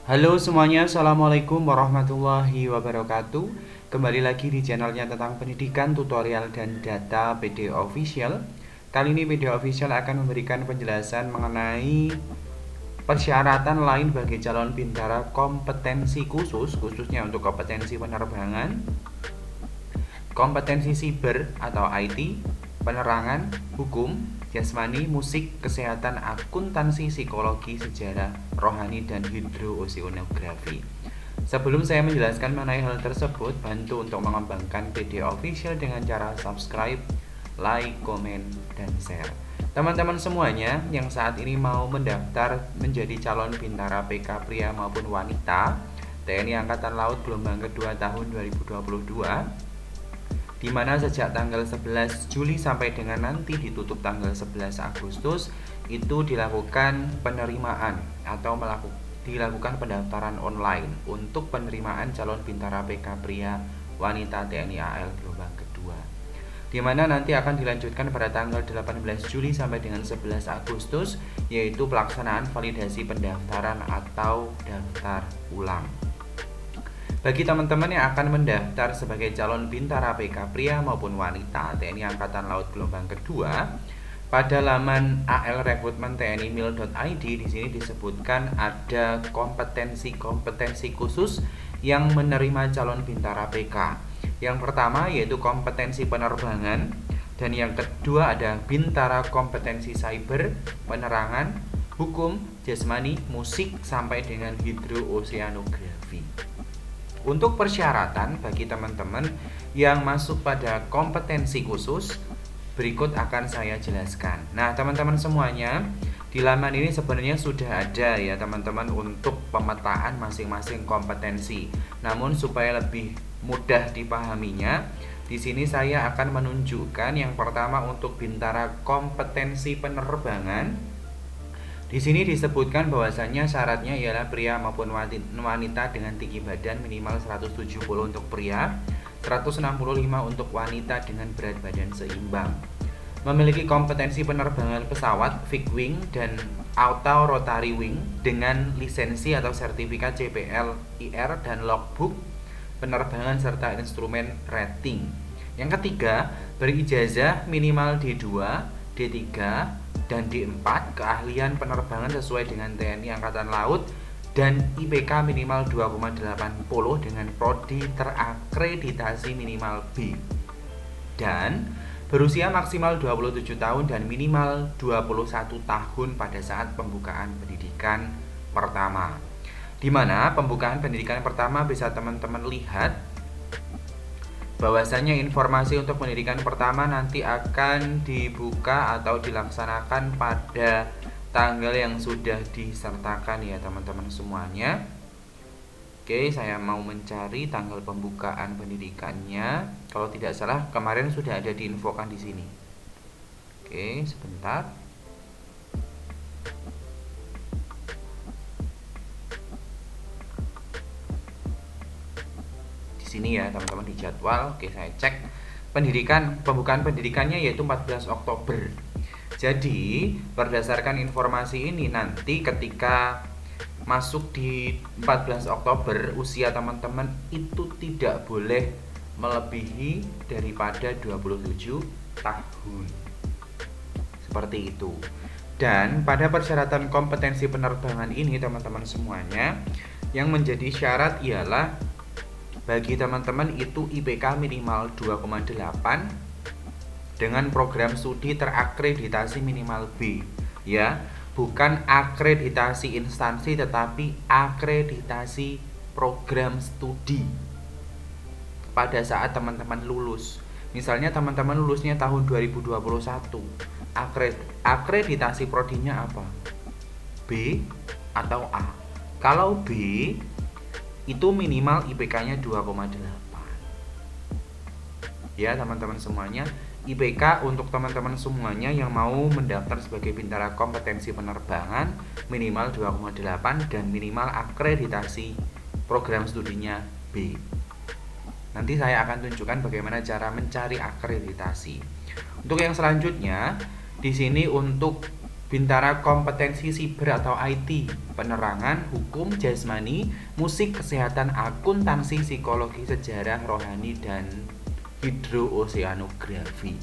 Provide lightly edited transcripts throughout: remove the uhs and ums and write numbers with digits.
Halo semuanya, Assalamualaikum warahmatullahi wabarakatuh. Kembali lagi di channelnya tentang pendidikan, tutorial, dan data PD Official. Kali ini PD Official akan memberikan penjelasan mengenai persyaratan lain bagi calon bintara kompetensi khusus, khususnya untuk kompetensi penerbangan, kompetensi siber atau IT, penerangan, hukum, jasmani, musik, kesehatan, akuntansi, psikologi, sejarah, rohani, dan hidrooceanografi. Sebelum saya menjelaskan mengenai hal tersebut, bantu untuk mengembangkan video official dengan cara subscribe, like, komen, dan share. Teman-teman semuanya yang saat ini mau mendaftar menjadi calon bintara PK pria maupun wanita TNI Angkatan Laut gelombang kedua tahun 2022, di mana sejak tanggal 11 Juli sampai dengan nanti ditutup tanggal 11 Agustus itu dilakukan penerimaan atau dilakukan pendaftaran online untuk penerimaan calon bintara PK pria wanita TNI AL gelombang kedua, di mana nanti akan dilanjutkan pada tanggal 18 Juli sampai dengan 11 Agustus, yaitu pelaksanaan validasi pendaftaran atau daftar ulang. Bagi teman-teman yang akan mendaftar sebagai calon bintara PK pria maupun wanita TNI Angkatan Laut gelombang kedua, pada laman alrekrutmen.tni.mil.id di sini disebutkan ada kompetensi-kompetensi khusus yang menerima calon bintara PK. Yang pertama yaitu kompetensi penerbangan, dan yang kedua ada bintara kompetensi cyber, penerangan, hukum, jasmani, musik, sampai dengan hidrooceanografi. Untuk persyaratan bagi teman-teman yang masuk pada kompetensi khusus, berikut akan saya jelaskan. Nah, teman-teman semuanya, di laman ini sebenarnya sudah ada ya teman-teman untuk pemetaan masing-masing kompetensi. Namun supaya lebih mudah dipahaminya, di sini saya akan menunjukkan yang pertama untuk bintara kompetensi penerbangan. Di sini disebutkan bahwasannya syaratnya ialah pria maupun wanita dengan tinggi badan minimal 170 untuk pria, 165 untuk wanita dengan berat badan seimbang. Memiliki kompetensi penerbangan pesawat fixed wing dan auto rotary wing dengan lisensi atau sertifikat CPL, IR dan logbook penerbangan serta instrumen rating. Yang ketiga, berijazah minimal D2, D3, dan D4 keahlian penerbangan sesuai dengan TNI Angkatan Laut, dan IPK minimal 2,80 dengan prodi terakreditasi minimal B, dan berusia maksimal 27 tahun dan minimal 21 tahun pada saat pembukaan pendidikan pertama. Di mana pembukaan pendidikan pertama bisa teman-teman lihat bahwasanya informasi untuk pendidikan pertama nanti akan dibuka atau dilaksanakan pada tanggal yang sudah disertakan ya teman-teman semuanya. Oke, saya mau mencari tanggal pembukaan pendidikannya. Kalau tidak salah kemarin sudah ada diinfokan di sini. Oke, sebentar. Sini ya teman-teman di jadwal. Oke, saya cek pembukaan pendidikannya yaitu 14 Oktober. Jadi berdasarkan informasi ini nanti ketika masuk di 14 Oktober usia teman-teman itu tidak boleh melebihi daripada 27 tahun. Seperti itu. Dan pada persyaratan kompetensi penerbangan ini teman-teman semuanya, yang menjadi syarat ialah bagi teman-teman itu IPK minimal 2,8 dengan program studi terakreditasi minimal B ya, bukan akreditasi instansi tetapi akreditasi program studi pada saat teman-teman lulus. Misalnya teman-teman lulusnya tahun 2021, akreditasi prodinya apa? B atau A? Kalau B itu minimal IPK-nya 2,8 ya teman-teman semuanya. IPK untuk teman-teman semuanya yang mau mendaftar sebagai bintara kompetensi penerbangan minimal 2,8 dan minimal akreditasi program studinya B. Nanti saya akan tunjukkan bagaimana cara mencari akreditasi. Untuk yang selanjutnya di sini untuk Bintara kompetensi siber atau IT, penerangan, hukum, jasmani, musik, kesehatan, akuntansi, psikologi, sejarah, rohani, dan hidrooseanografi.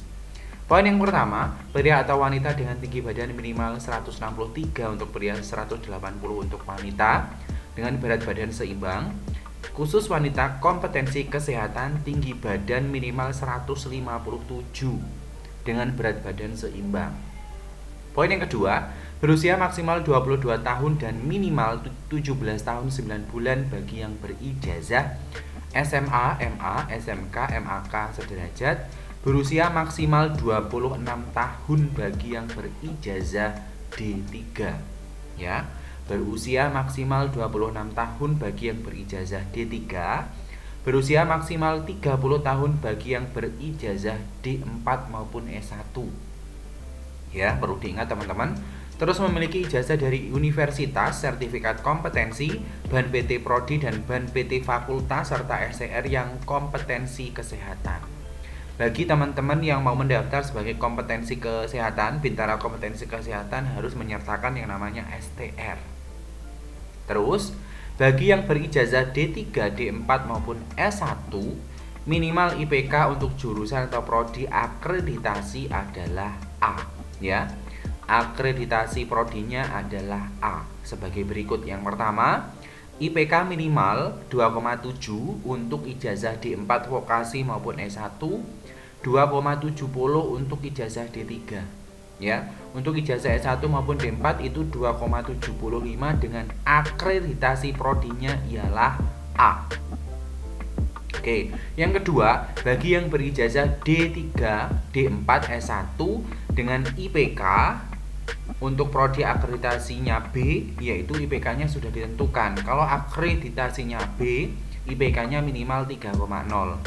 Poin yang pertama, pria atau wanita dengan tinggi badan minimal 163 untuk pria, 180 untuk wanita dengan berat badan seimbang. Khusus wanita, kompetensi kesehatan, tinggi badan minimal 157 dengan berat badan seimbang. Poin yang kedua, berusia maksimal 22 tahun dan minimal 17 tahun 9 bulan bagi yang berijazah SMA, MA, SMK, MAK sederajat. Berusia maksimal 26 tahun bagi yang berijazah D3. Ya, berusia maksimal 26 tahun bagi yang berijazah D3. Berusia maksimal 30 tahun bagi yang berijazah D4 maupun S1. Ya, perlu diingat teman-teman. Terus memiliki ijazah dari universitas, sertifikat kompetensi, BAN PT Prodi dan BAN PT Fakultas serta SCR yang kompetensi kesehatan. Bagi teman-teman yang mau mendaftar sebagai kompetensi kesehatan, Bintara kompetensi kesehatan harus menyertakan yang namanya STR. Terus, bagi yang berijazah D3, D4 maupun S1, minimal IPK untuk jurusan atau prodi akreditasi adalah A. Ya, akreditasi prodinya adalah A sebagai berikut. Yang pertama, IPK minimal 2,7 untuk ijazah D4 vokasi maupun S1, 2,70 untuk ijazah D3. Ya, untuk ijazah S1 maupun D4 itu 2,75 dengan akreditasi prodinya ialah A. Oke, yang kedua, bagi yang berijazah D3, D4, S1 dengan IPK untuk prodi akreditasinya B, yaitu IPK-nya sudah ditentukan. Kalau akreditasinya B, IPK-nya minimal 3,0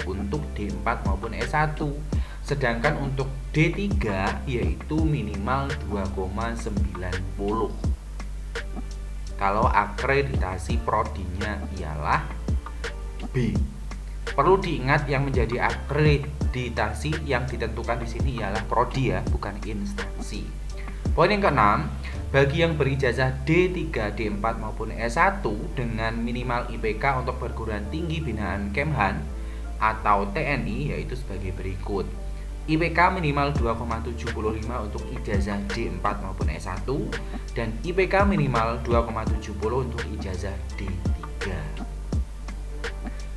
untuk D4 maupun S1. Sedangkan untuk D3 yaitu minimal 2,90. Kalau akreditasi prodinya ialah B. Perlu diingat yang menjadi akreditasi yang ditentukan di sini ialah prodi ya, bukan instansi. Poin yang keenam, bagi yang berijazah D3, D4 maupun S1 dengan minimal IPK untuk perguruan tinggi binaan Kemhan atau TNI yaitu sebagai berikut. IPK minimal 2,75 untuk ijazah D4 maupun S1 dan IPK minimal 2,70 untuk ijazah D3.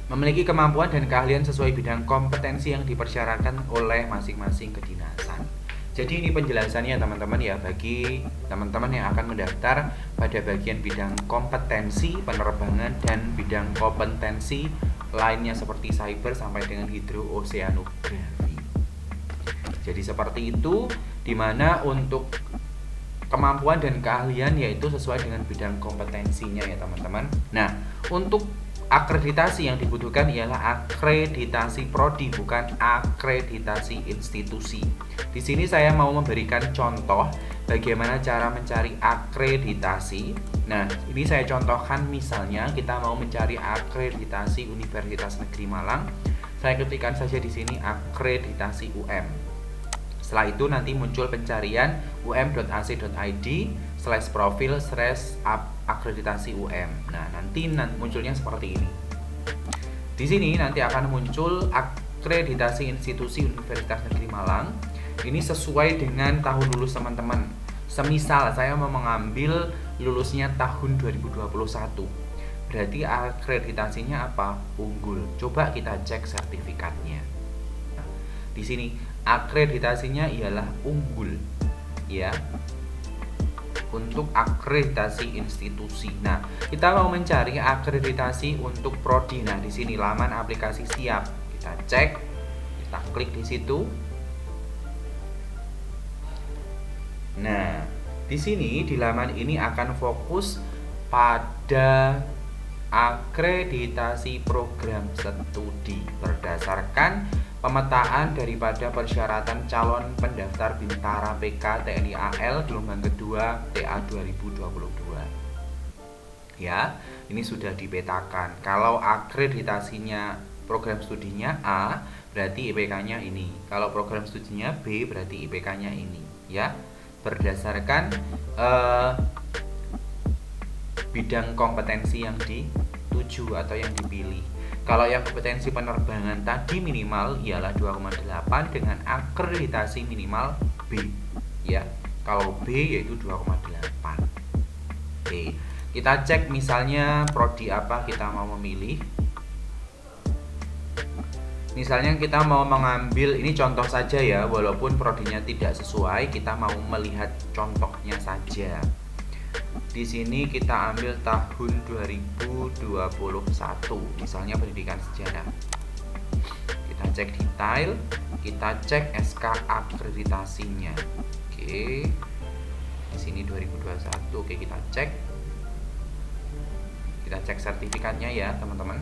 Memiliki kemampuan dan keahlian sesuai bidang kompetensi yang dipersyaratkan oleh masing-masing kedinasan. Jadi ini penjelasannya teman-teman ya, bagi teman-teman yang akan mendaftar pada bagian bidang kompetensi penerbangan dan bidang kompetensi lainnya seperti cyber sampai dengan hidrooseanografi. Jadi seperti itu, dimana untuk kemampuan dan keahlian yaitu sesuai dengan bidang kompetensinya ya teman-teman. Nah, untuk akreditasi yang dibutuhkan ialah akreditasi prodi, bukan akreditasi institusi. Di sini saya mau memberikan contoh bagaimana cara mencari akreditasi. Nah, ini saya contohkan misalnya kita mau mencari akreditasi Universitas Negeri Malang. Saya ketikkan saja di sini akreditasi UM. Setelah itu nanti muncul pencarian um.ac.id/profil/akreditasi UM. Nah, nanti munculnya seperti ini. Di sini nanti akan muncul akreditasi institusi Universitas Negeri Malang. Ini sesuai dengan tahun lulus teman-teman. Semisal saya mau mengambil lulusnya tahun 2021. Berarti akreditasinya apa? Unggul. Coba kita cek sertifikatnya. Di sini akreditasinya ialah unggul ya, untuk akreditasi institusi. Nah, kita mau mencari akreditasi untuk prodi. Nah, di sini laman aplikasi siap. Kita cek, kita klik di situ. Nah, di sini di laman ini akan fokus pada akreditasi program studi berdasarkan pemetaan daripada persyaratan calon pendaftar Bintara PK TNI AL gelombang kedua TA 2022. Ya, ini sudah dipetakan. Kalau akreditasinya program studinya A, berarti IPK-nya ini. Kalau program studinya B, berarti IPK-nya ini, ya. berdasarkan bidang kompetensi yang dituju atau yang dipilih. Kalau yang kompetensi penerbangan tadi minimal ialah 2,8 dengan akreditasi minimal B, ya. Kalau B yaitu 2,8. Oke, kita cek misalnya prodi apa kita mau memilih. Misalnya kita mau mengambil, ini contoh saja ya, walaupun prodinya tidak sesuai, kita mau melihat contohnya saja. Di sini kita ambil tahun 2021, misalnya pendidikan sejarah. Kita cek detail, kita cek SK akreditasinya. Oke. Di sini 2021. Oke, kita cek. Kita cek sertifikatnya ya, teman-teman.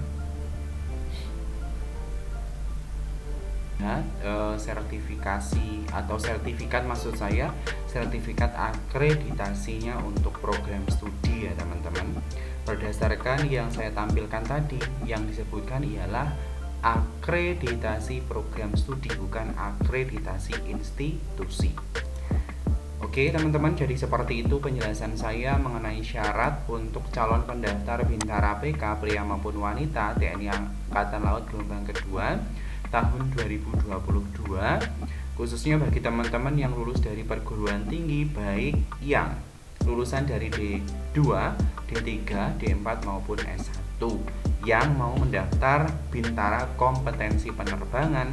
Sertifikasi atau sertifikat, maksud saya sertifikat akreditasinya untuk program studi ya teman-teman. Berdasarkan yang saya tampilkan tadi, yang disebutkan ialah akreditasi program studi, bukan akreditasi institusi. Oke teman-teman, jadi seperti itu penjelasan saya mengenai syarat untuk calon pendaftar Bintara PK pria maupun wanita TNI Angkatan Laut gelombang kedua tahun 2022, khususnya bagi teman-teman yang lulus dari perguruan tinggi, baik yang lulusan dari D2, D3, D4 maupun S1, yang mau mendaftar Bintara kompetensi penerbangan,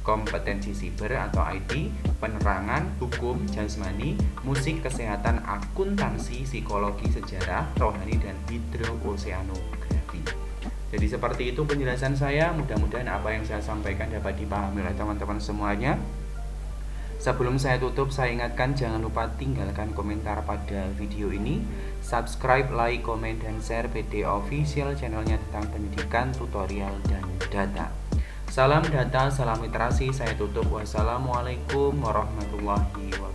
kompetensi siber atau IT, penerangan, hukum, jasmani, musik, kesehatan, akuntansi, psikologi, sejarah, rohani, dan hidrooseanografi. Jadi seperti itu penjelasan saya, mudah-mudahan apa yang saya sampaikan dapat dipahami oleh teman-teman semuanya. Sebelum saya tutup, saya ingatkan jangan lupa tinggalkan komentar pada video ini, subscribe, like, komen, dan share PD Official channelnya tentang pendidikan, tutorial, dan data. Salam data, salam literasi, saya tutup. Wassalamualaikum warahmatullahi wabarakatuh.